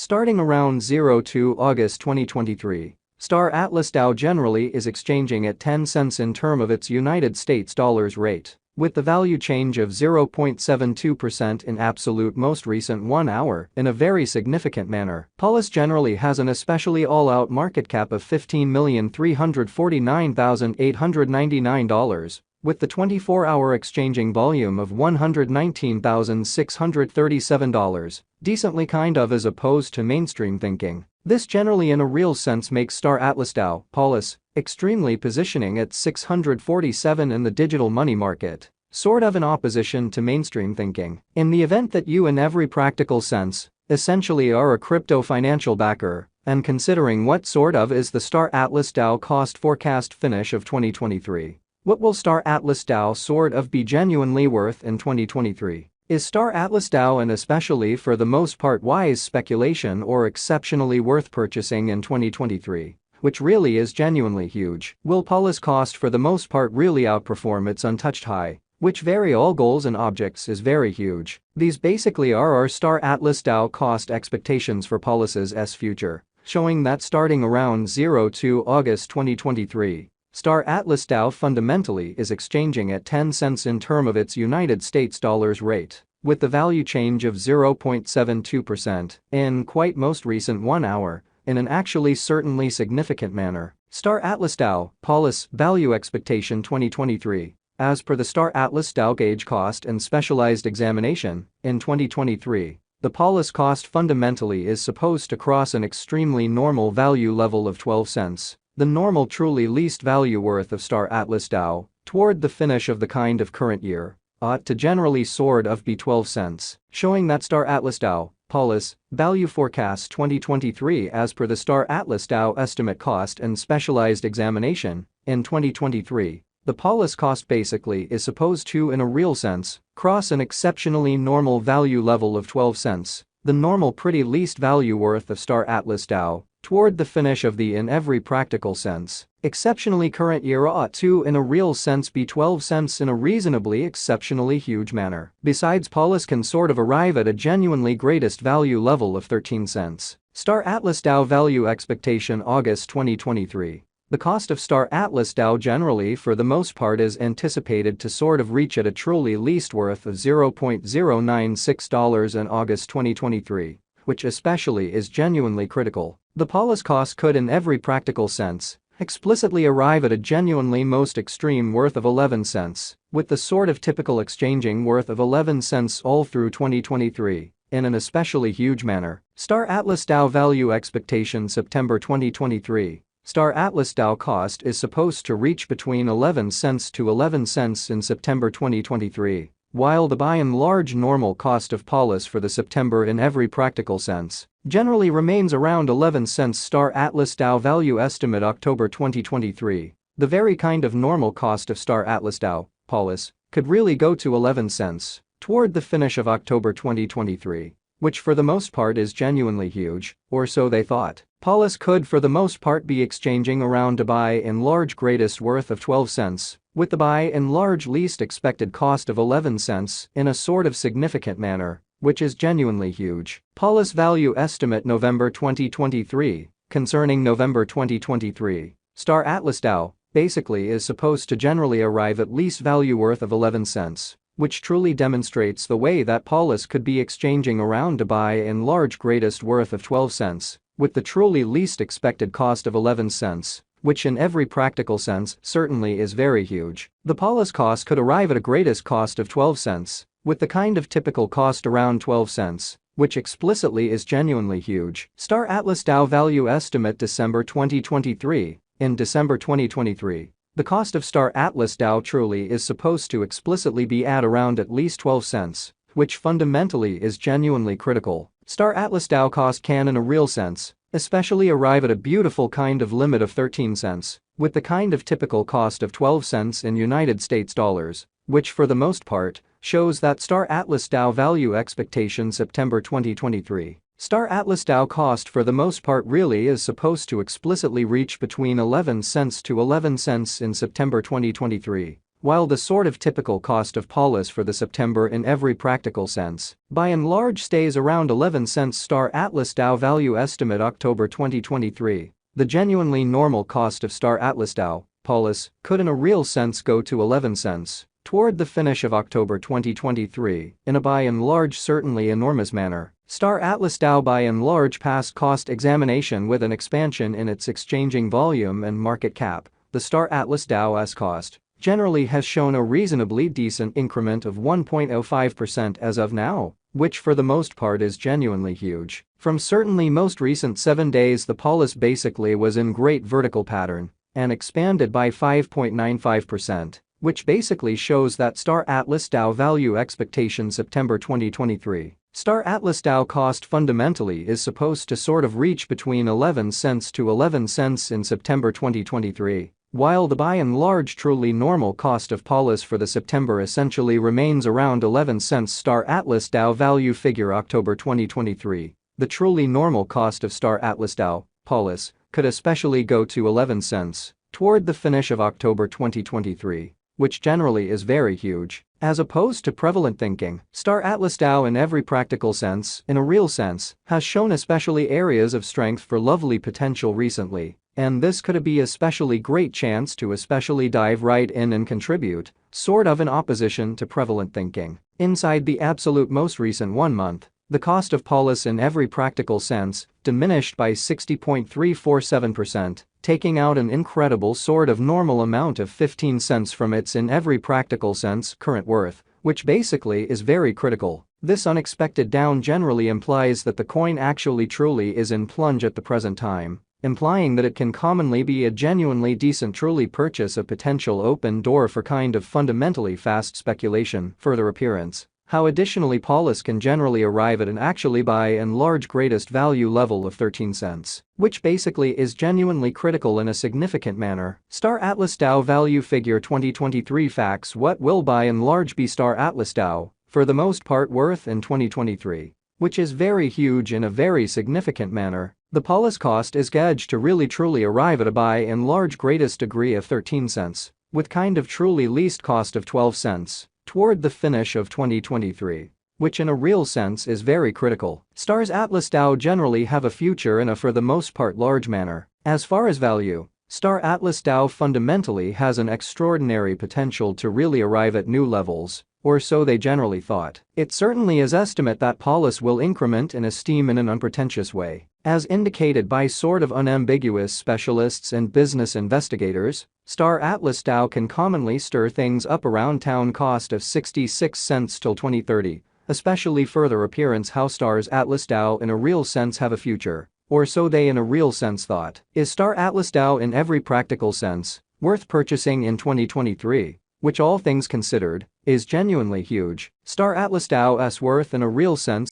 Starting around 02 August 2023, Star Atlas DAO generally is exchanging at 10 cents in term of its United States dollars rate, with the value change of 0.72% in absolute most recent 1 hour in a very significant manner. Polis generally has an especially all-out market cap of $15,349,899, with the 24-hour exchanging volume of $119,637, decently kind of as opposed to mainstream thinking. This generally in a real sense makes Star Atlas DAO, Polis, extremely positioning at 647 in the digital money market, sort of in opposition to mainstream thinking. In the event that you in every practical sense, essentially are a crypto financial backer, and considering what sort of is the Star Atlas DAO cost forecast finish of 2023. What will Star Atlas DAO sort of be genuinely worth in 2023? Is Star Atlas DAO and especially for the most part wise speculation or exceptionally worth purchasing in 2023? Which really is genuinely huge. Will Polis cost for the most part really outperform its untouched high, which vary all goals and objects is very huge? These basically are our Star Atlas DAO cost expectations for Polis's future, showing that starting around 02 August 2023, Star Atlas DAO fundamentally is exchanging at 10 cents in term of its United States dollars rate, with the value change of 0.72% in quite most recent 1 hour, in an actually certainly significant manner. Star Atlas DAO, Polis, value expectation 2023. As per the Star Atlas DAO gauge cost and specialized examination, in 2023, the Polis cost fundamentally is supposed to cross an extremely normal value level of 12 cents. The normal truly least value worth of Star Atlas DAO, toward the finish of the kind of current year, ought to generally sort of be 12 cents, showing that Star Atlas DAO, Polis, value forecast 2023 as per the Star Atlas DAO estimate cost and specialized examination, in 2023, the Polis cost basically is supposed to in a real sense, cross an exceptionally normal value level of 12 cents, the normal pretty least value worth of Star Atlas DAO, toward the finish of the in every practical sense, exceptionally current year ought to in a real sense be 12 cents in a reasonably exceptionally huge manner. Besides, Polis can sort of arrive at a genuinely greatest value level of 13 cents. Star Atlas DAO value expectation August 2023. The cost of Star Atlas DAO generally for the most part is anticipated to sort of reach at a truly least worth of $0.096 in August 2023, which especially is genuinely critical. The Polis cost could in every practical sense explicitly arrive at a genuinely most extreme worth of 11 cents, with the sort of typical exchanging worth of 11 cents all through 2023, in an especially huge manner. Star Atlas DAO value expectation September 2023. Star Atlas DAO cost is supposed to reach between 11 cents to 11 cents in September 2023, while the by and large normal cost of Polis for the September in every practical sense generally remains around 11 cents. Star Atlas DAO value estimate October 2023. The very kind of normal cost of Star Atlas DAO, Polis, could really go to 11 cents toward the finish of October 2023, which for the most part is genuinely huge, or so they thought. Polis could for the most part be exchanging around a by and large greatest worth of 12 cents, with the by and large least expected cost of 11 cents in a sort of significant manner, which is genuinely huge. Polis value estimate November 2023. Concerning November 2023, Star Atlas DAO basically is supposed to generally arrive at least value worth of 11 cents, which truly demonstrates the way that Polis could be exchanging around a by and large greatest worth of 12 cents, with the truly least expected cost of 11 cents, which in every practical sense certainly is very huge. The Polis cost could arrive at a greatest cost of 12 cents, with the kind of typical cost around 12 cents, which explicitly is genuinely huge. Star Atlas DAO value estimate December 2023. In December 2023, the cost of Star Atlas DAO truly is supposed to explicitly be at around at least 12 cents, which fundamentally is genuinely critical. Star Atlas DAO cost can in a real sense especially arrive at a beautiful kind of limit of 13 cents, with the kind of typical cost of 12 cents in United States dollars, which for the most part shows that Star Atlas DAO value expectation September 2023. Star Atlas DAO cost for the most part really is supposed to explicitly reach between 11 cents to 11 cents in September 2023, while the sort of typical cost of Paulus for the September in every practical sense, by and large stays around 11 cents. Star Atlas DAO value estimate October 2023. The genuinely normal cost of Star Atlas DAO, Paulus, could in a real sense go to 11 cents toward the finish of October 2023, in a by and large certainly enormous manner. Star Atlas DAO by and large passed cost examination with an expansion in its exchanging volume and market cap. The Star Atlas DAO's cost generally has shown a reasonably decent increment of 1.05% as of now, which for the most part is genuinely huge. From certainly most recent 7 days, the Paulus basically was in great vertical pattern and expanded by 5.95%, which basically shows that Star Atlas DAO value expectation September 2023. Star Atlas DAO cost fundamentally is supposed to sort of reach between 11 cents to 11 cents in September 2023, while the by and large truly normal cost of Paulus for the September essentially remains around 11 cents. Star Atlas DAO value figure October 2023. The truly normal cost of Star Atlas DAO, Paulus, could especially go to 11 cents toward the finish of October 2023, which generally is very huge. As opposed to prevalent thinking, Star Atlas DAO in every practical sense, in a real sense, has shown especially areas of strength for lovely potential recently, and this could be a especially great chance to especially dive right in and contribute, sort of in opposition to prevalent thinking. Inside the absolute most recent 1 month, the cost of Paulus in every practical sense diminished by 60.347%, taking out an incredible sort of normal amount of 15 cents from its in every practical sense current worth, which basically is very critical. This unexpected down generally implies that the coin actually truly is in plunge at the present time, implying that it can commonly be a genuinely decent truly purchase of potential open door for kind of fundamentally fast speculation. Further appearance. How additionally Paulus can generally arrive at an actually by and large greatest value level of 13 cents, which basically is genuinely critical in a significant manner. Star Atlas DAO value figure 2023 facts. What will by and large be Star Atlas DAO, for the most part, worth in 2023? Which is very huge in a very significant manner. The Paulus cost is gauged to really truly arrive at a by and large greatest degree of 13 cents, with kind of truly least cost of 12 cents. Toward the finish of 2023, which in a real sense is very critical. Star's Atlas DAO generally have a future in a for the most part large manner. As far as value, Star Atlas DAO fundamentally has an extraordinary potential to really arrive at new levels, or so they generally thought. It certainly is estimate that Paulus will increment in esteem in an unpretentious way, as indicated by sort of unambiguous specialists and business investigators. Star Atlas DAO can commonly stir things up around town cost of 66 cents till 2030, especially further appearance how Star's Atlas DAO in a real sense have a future, or so they in a real sense thought. Is Star Atlas DAO in every practical sense worth purchasing in 2023, which all things considered, is genuinely huge. Star Atlas DAO's worth in a real sense